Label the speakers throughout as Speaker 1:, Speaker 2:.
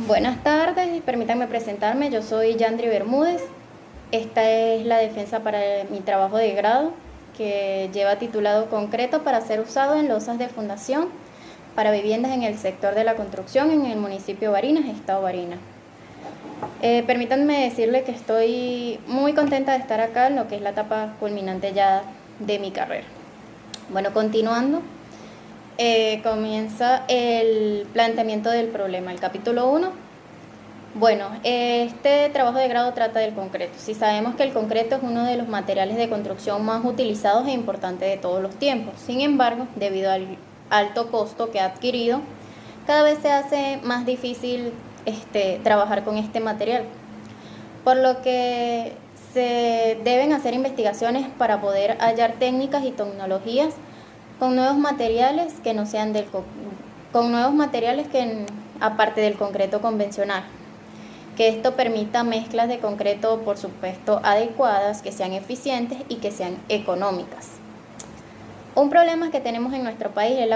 Speaker 1: Buenas tardes, permítanme presentarme. Yo soy Yandri Bermúdez. Esta es la defensa para mi trabajo de grado, que lleva titulado Concreto para ser usado en losas de fundación para viviendas en el sector de la construcción en el municipio de Barinas, estado Barinas. Permítanme decirle que estoy muy contenta de estar acá en lo que es la etapa culminante ya de mi carrera. Bueno, continuando, comienza el planteamiento del problema, el capítulo 1. Bueno, este trabajo de grado trata del concreto. Si sabemos que el concreto es uno de los materiales de construcción más utilizados e importantes de todos los tiempos. Sin embargo, debido al alto costo que ha adquirido, cada vez se hace más difícil trabajar con este material, por lo que se deben hacer investigaciones para poder hallar técnicas y tecnologías con nuevos materiales que no sean con nuevos materiales aparte del concreto convencional, que esto permita mezclas de concreto, por supuesto, adecuadas, que sean eficientes y que sean económicas. Un problema que tenemos en nuestro país es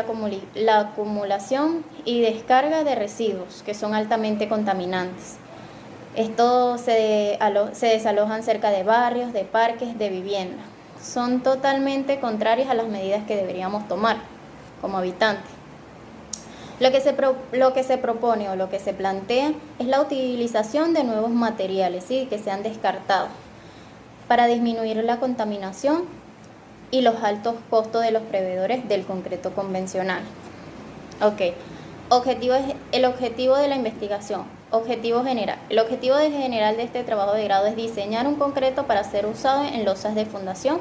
Speaker 1: la acumulación y descarga de residuos que son altamente contaminantes. Estos se desalojan cerca de barrios, de parques, de viviendas. Son totalmente contrarias a las medidas que deberíamos tomar como habitantes. Lo que se propone o lo que se plantea es la utilización de nuevos materiales, ¿sí?, que sean descartados para disminuir la contaminación y los altos costos de los proveedores del concreto convencional. Ok, el objetivo de la investigación. Objetivo general. El objetivo general de este trabajo de grado es diseñar un concreto para ser usado en losas de fundación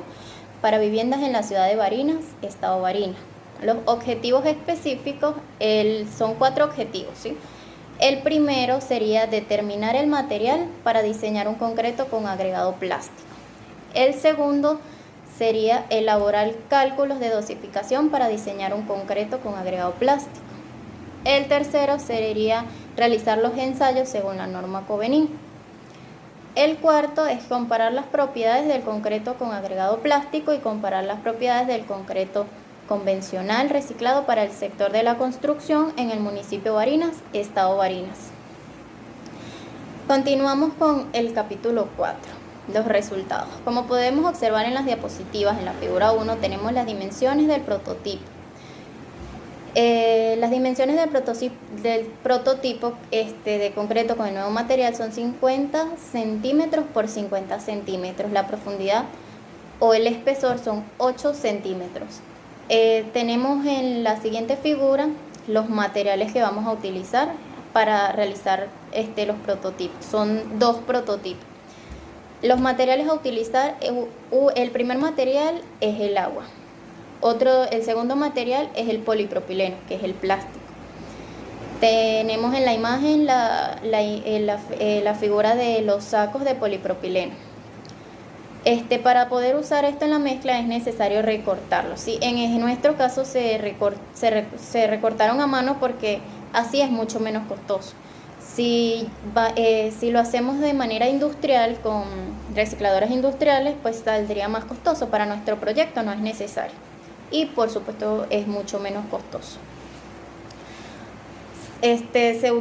Speaker 1: para viviendas en la ciudad de Barinas, estado Barinas. Los objetivos específicos son 4 objetivos, ¿sí? El primero sería determinar el material para diseñar un concreto con agregado plástico. El segundo sería elaborar cálculos de dosificación para diseñar un concreto con agregado plástico. El tercero sería realizar los ensayos según la norma Covenin. El cuarto es comparar las propiedades del concreto con agregado plástico y comparar las propiedades del concreto convencional reciclado para el sector de la construcción en el municipio de Barinas, estado Barinas. Continuamos con el capítulo 4, los resultados. Como podemos observar en las diapositivas, en la figura 1 tenemos las dimensiones del prototipo. Las dimensiones del prototipo de concreto con el nuevo material son 50 centímetros por 50 centímetros. La profundidad o el espesor son 8 centímetros. Tenemos en la siguiente figura los materiales que vamos a utilizar para realizar los prototipos. Son 2 prototipos. Los materiales a utilizar, el primer material es el agua. El segundo material es el polipropileno, que es el plástico. Tenemos en la imagen la figura de los sacos de polipropileno. Para poder usar esto en la mezcla es necesario recortarlo, ¿sí? En nuestro caso se recortaron a mano porque así es mucho menos costoso. Si lo hacemos de manera industrial, con recicladoras industriales, pues saldría más costoso. Para nuestro proyecto no es necesario. Y por supuesto es mucho menos costoso. Se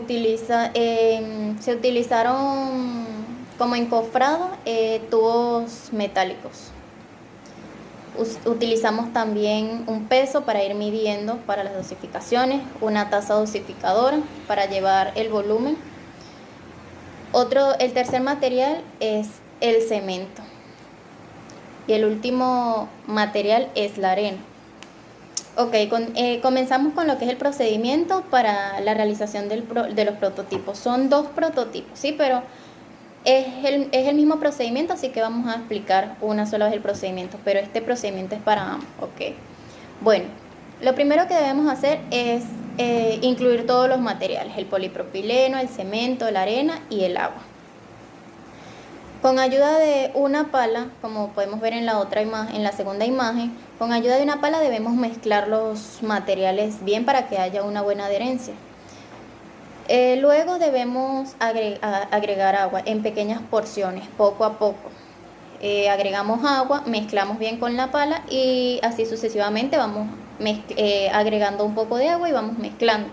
Speaker 1: utilizaron como encofrado tubos metálicos. Utilizamos también un peso para ir midiendo para las dosificaciones, una taza dosificadora para llevar el volumen. El tercer material es el cemento. Y el último material es la arena. Ok, comenzamos con lo que es el procedimiento para la realización de los prototipos. Son 2 prototipos, ¿sí? Pero es el mismo procedimiento, así que vamos a explicar una sola vez el procedimiento, pero este procedimiento es para ambos, ¿ok? Bueno, lo primero que debemos hacer es incluir todos los materiales, el polipropileno, el cemento, la arena y el agua. Con ayuda de una pala, como podemos ver en la segunda imagen, con ayuda de una pala debemos mezclar los materiales bien para que haya una buena adherencia. Luego debemos agregar agua en pequeñas porciones, poco a poco. Agregamos agua, mezclamos bien con la pala y así sucesivamente vamos agregando un poco de agua y vamos mezclando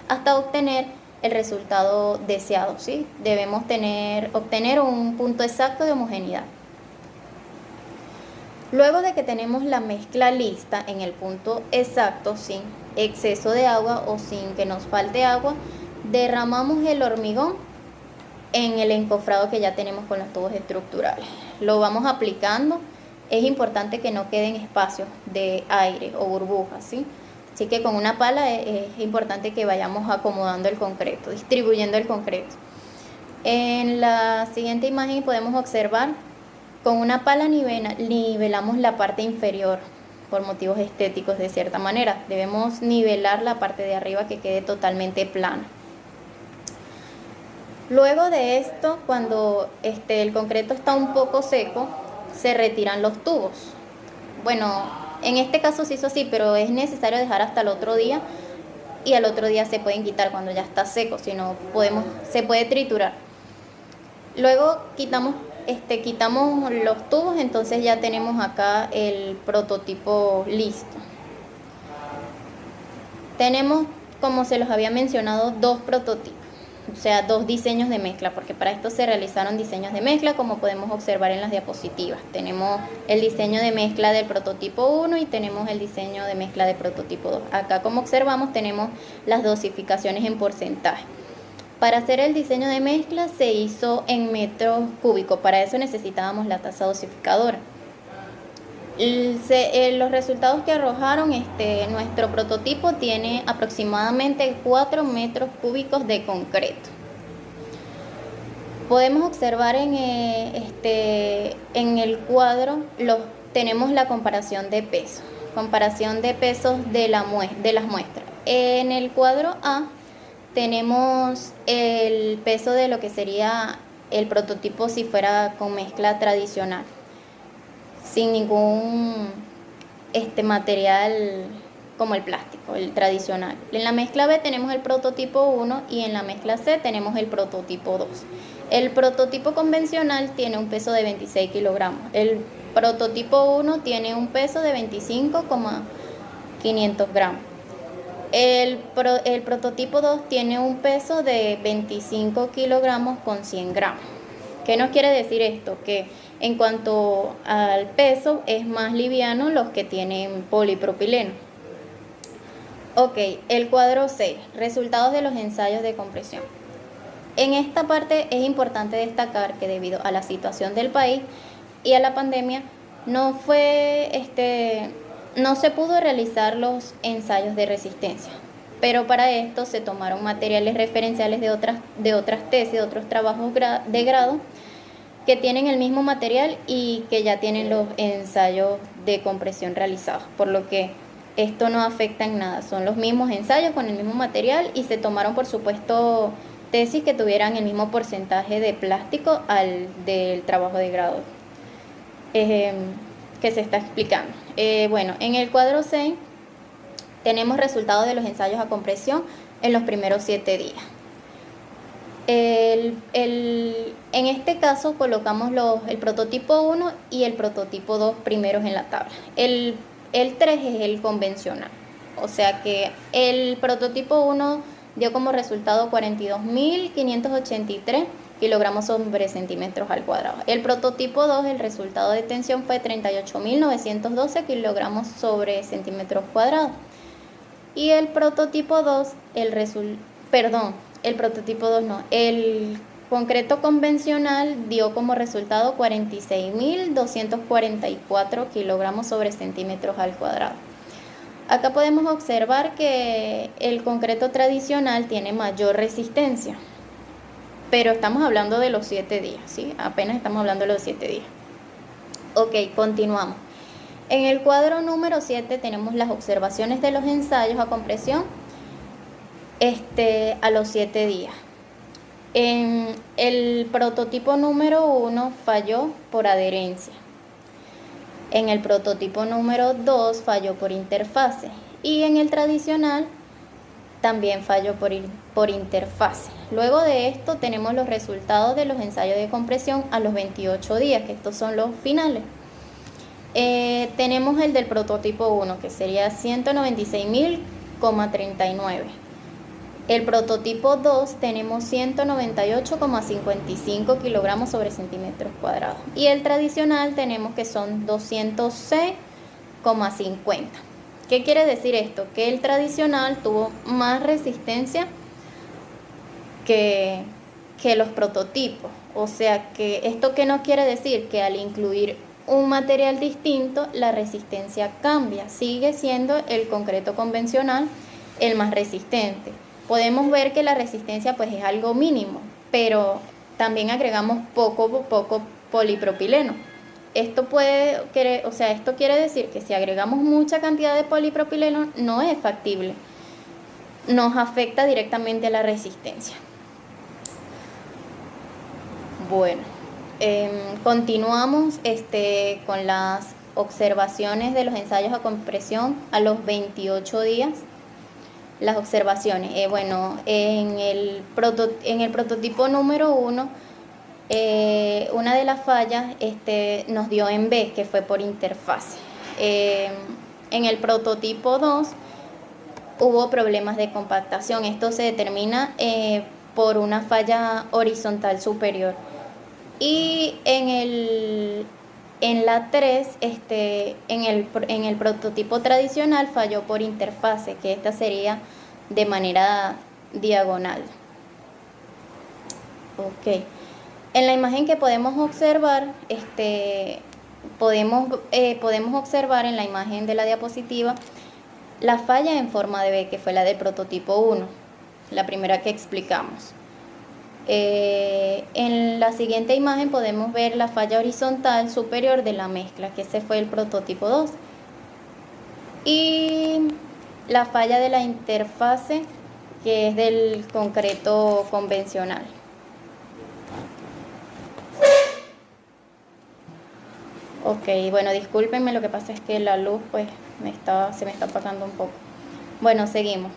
Speaker 1: hasta obtener el resultado deseado, ¿sí? Debemos obtener un punto exacto de homogeneidad. Luego de que tenemos la mezcla lista en el punto exacto, sin exceso de agua o sin que nos falte agua, derramamos el hormigón en el encofrado que ya tenemos con los tubos estructurales. Lo vamos aplicando. Es importante que no queden espacios de aire o burbujas, ¿sí? Así que con una pala es importante que vayamos acomodando el concreto, distribuyendo el concreto. En la siguiente imagen podemos observar, con una pala nivelamos la parte inferior por motivos estéticos de cierta manera. Debemos nivelar la parte de arriba que quede totalmente plana. Luego de esto, cuando el concreto está un poco seco, se retiran los tubos. Bueno, en este caso se hizo así, pero es necesario dejar hasta el otro día, y al otro día se pueden quitar cuando ya está seco, si no se puede triturar. Luego quitamos los tubos, entonces ya tenemos acá el prototipo listo. Tenemos, como se los había mencionado, dos prototipos. O sea, dos diseños de mezcla, porque para esto se realizaron diseños de mezcla, como podemos observar en las diapositivas. Tenemos el diseño de mezcla del prototipo 1 y tenemos el diseño de mezcla de prototipo 2. Acá, como observamos, tenemos las dosificaciones en porcentaje. Para hacer el diseño de mezcla se hizo en metros cúbicos, para eso necesitábamos la tasa dosificadora. Los resultados que arrojaron, nuestro prototipo tiene aproximadamente 4 metros cúbicos de concreto. Podemos observar en el cuadro, tenemos la comparación de pesos de las muestras. En el cuadro A tenemos el peso de lo que sería el prototipo si fuera con mezcla tradicional, sin ningún material como el plástico, el tradicional. En la mezcla B tenemos el prototipo 1 y en la mezcla C tenemos el prototipo 2. El prototipo convencional tiene un peso de 26 kilogramos. El prototipo 1 tiene un peso de 25,500 gramos. El prototipo 2 tiene un peso de 25 kilogramos con 100 gramos. ¿Qué nos quiere decir esto? Que en cuanto al peso es más liviano los que tienen polipropileno. Ok, el cuadro 6, resultados de los ensayos de compresión. En esta parte es importante destacar que debido a la situación del país y a la pandemia no se pudo realizar los ensayos de resistencia, pero para esto se tomaron materiales referenciales de otras tesis, de otros trabajos de grado que tienen el mismo material y que ya tienen los ensayos de compresión realizados, por lo que esto no afecta en nada, son los mismos ensayos con el mismo material y se tomaron, por supuesto, tesis que tuvieran el mismo porcentaje de plástico al del trabajo de grado que se está explicando. Bueno, en el cuadro 6 tenemos resultados de los ensayos a compresión en los primeros 7 días. En este caso colocamos el prototipo 1 y el prototipo 2 primeros en la tabla. El 3 es el convencional, o sea que el prototipo 1 dio como resultado 42.583 kilogramos sobre centímetros al cuadrado. El prototipo 2, el resultado de tensión fue 38.912 kilogramos sobre centímetros cuadrados. Y el prototipo 2, el concreto convencional dio como resultado 46.244 kilogramos sobre centímetros al cuadrado. Acá podemos observar que el concreto tradicional tiene mayor resistencia, pero estamos hablando de los 7 días, ¿sí? Apenas estamos hablando de los 7 días. Ok, continuamos. En el cuadro número 7 tenemos las observaciones de los ensayos a compresión a los 7 días. En el prototipo número 1 falló por adherencia. En el prototipo número 2 falló por interfase. Y en el tradicional también falló por interfase. Luego de esto tenemos los resultados de los ensayos de compresión a los 28 días, que estos son los finales. Tenemos el del prototipo 1, que sería 196.039. El prototipo 2 tenemos 198,55 kilogramos sobre centímetros cuadrados. Y el tradicional tenemos que son 206,50. ¿Qué quiere decir esto? Que el tradicional tuvo más resistencia que los prototipos. O sea que esto qué nos quiere decir, que al incluir un material distinto, la resistencia cambia. Sigue siendo el concreto convencional el más resistente. Podemos ver que la resistencia pues es algo mínimo, pero también agregamos poco polipropileno. Esto quiere decir que si agregamos mucha cantidad de polipropileno no es factible. Nos afecta directamente la resistencia. Bueno, continuamos con las observaciones de los ensayos a compresión a los 28 días. Las observaciones, en el prototipo número 1, una de las fallas nos dio en B, que fue por interfase. En el prototipo 2 hubo problemas de compactación. Esto se determina por una falla horizontal superior. Y en la 3, en el prototipo tradicional falló por interfase, que esta sería de manera diagonal. Ok. En la imagen que podemos observar, podemos observar en la imagen de la diapositiva la falla en forma de B, que fue la del prototipo 1, la primera que explicamos. En la siguiente imagen podemos ver la falla horizontal superior de la mezcla, que ese fue el prototipo 2. Y la falla de la interfase, que es del concreto convencional. Ok, bueno, discúlpenme, lo que pasa es que la luz pues se me está apagando un poco. Bueno, seguimos.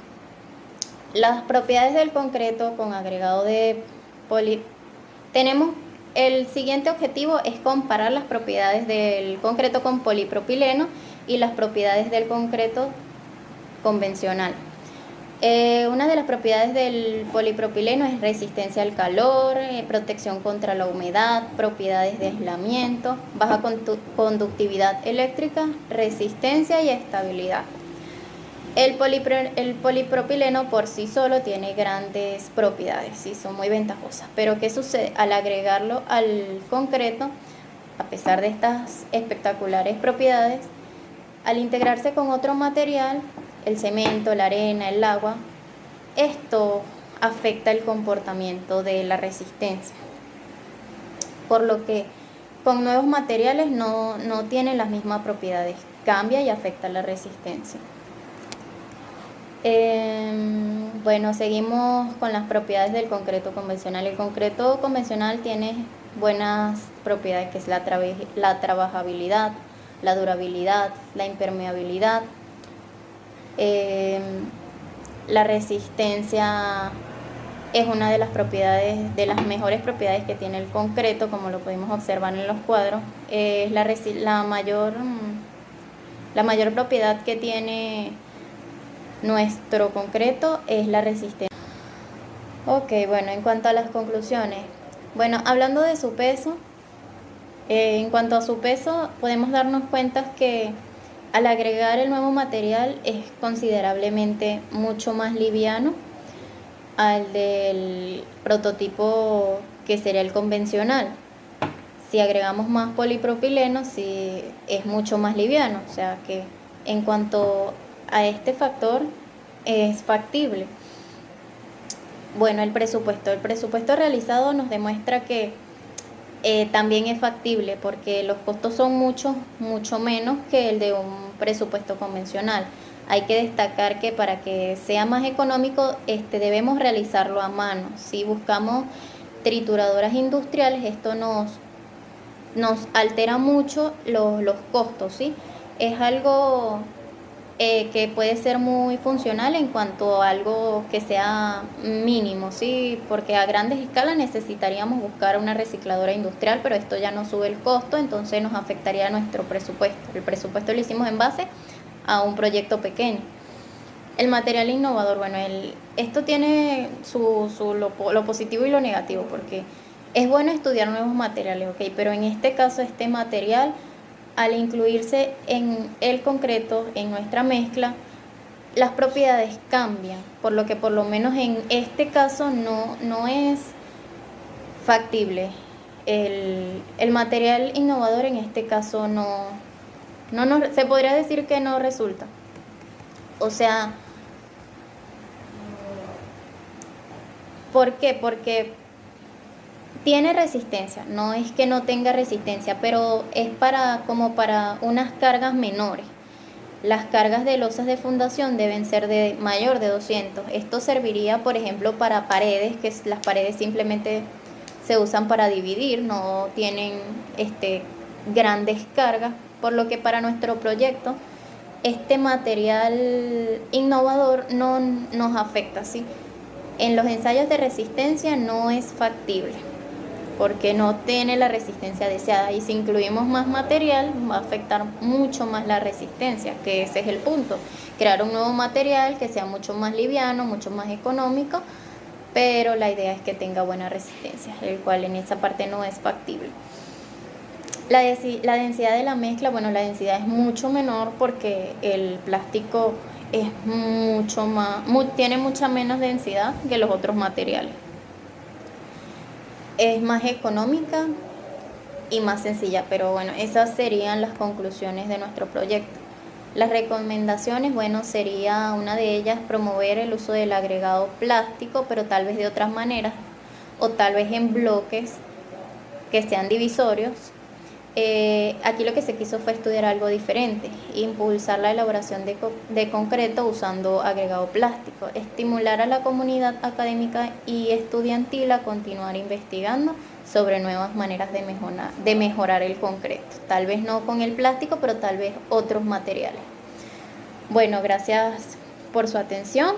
Speaker 1: Las propiedades del concreto con agregado de tenemos el siguiente objetivo es comparar las propiedades del concreto con polipropileno y las propiedades del concreto convencional. Una de las propiedades del polipropileno es resistencia al calor, protección contra la humedad, propiedades de aislamiento, baja conductividad eléctrica, resistencia y estabilidad. El polipropileno por sí solo tiene grandes propiedades, sí, son muy ventajosas, pero ¿qué sucede? Al agregarlo al concreto, a pesar de estas espectaculares propiedades, al integrarse con otro material, el cemento, la arena, el agua, esto afecta el comportamiento de la resistencia, por lo que con nuevos materiales no tienen las mismas propiedades, cambia y afecta la resistencia. Bueno, seguimos con las propiedades del concreto convencional. El concreto convencional tiene buenas propiedades, que es la trabajabilidad, la durabilidad, la impermeabilidad, la resistencia es una de las propiedades, de las mejores propiedades que tiene el concreto, como lo podemos observar en los cuadros. Es la mayor propiedad que tiene nuestro concreto es la resistencia. Ok, bueno, en cuanto a las conclusiones, bueno, hablando de su peso, en cuanto a su peso, podemos darnos cuenta que al agregar el nuevo material es considerablemente mucho más liviano al del prototipo que sería el convencional. Si agregamos más polipropileno, sí es mucho más liviano, o sea que en cuanto a este factor es factible. Bueno, el presupuesto realizado nos demuestra que también es factible, porque los costos son mucho menos que el de un presupuesto convencional. Hay que destacar que para que sea más económico debemos realizarlo a mano. Si buscamos trituradoras industriales, esto nos altera mucho los costos, ¿sí? Es algo que puede ser muy funcional en cuanto a algo que sea mínimo, ¿sí? Porque a grandes escalas necesitaríamos buscar una recicladora industrial, pero esto ya no sube el costo, entonces nos afectaría nuestro presupuesto. El presupuesto lo hicimos en base a un proyecto pequeño. El material innovador, bueno, esto tiene lo positivo y lo negativo, porque es bueno estudiar nuevos materiales, ok, pero en este caso este material, al incluirse en el concreto, en nuestra mezcla, las propiedades cambian, por lo que por lo menos en este caso no es factible. El material innovador en este caso se podría decir que no resulta. O sea, ¿por qué? Porque tiene resistencia, no es que no tenga resistencia, pero es como para unas cargas menores. Las cargas de losas de fundación deben ser de mayor de 200. Esto serviría, por ejemplo, para paredes, que las paredes simplemente se usan para dividir, no tienen grandes cargas, por lo que para nuestro proyecto este material innovador no nos afecta, ¿sí? En los ensayos de resistencia no es factible porque no tiene la resistencia deseada, y si incluimos más material va a afectar mucho más la resistencia, que ese es el punto, crear un nuevo material que sea mucho más liviano, mucho más económico, pero la idea es que tenga buena resistencia, el cual en esa parte no es factible. La densidad de la mezcla, bueno, la densidad es mucho menor porque el plástico es tiene mucha menos densidad que los otros materiales. Es más económica y más sencilla, pero bueno, esas serían las conclusiones de nuestro proyecto. Las recomendaciones, bueno, sería una de ellas promover el uso del agregado plástico, pero tal vez de otras maneras, o tal vez en bloques que sean divisorios. Aquí lo que se quiso fue estudiar algo diferente, impulsar la elaboración de concreto usando agregado plástico, estimular a la comunidad académica y estudiantil a continuar investigando sobre nuevas maneras de mejorar el concreto, tal vez no con el plástico, pero tal vez otros materiales. Bueno, gracias por su atención.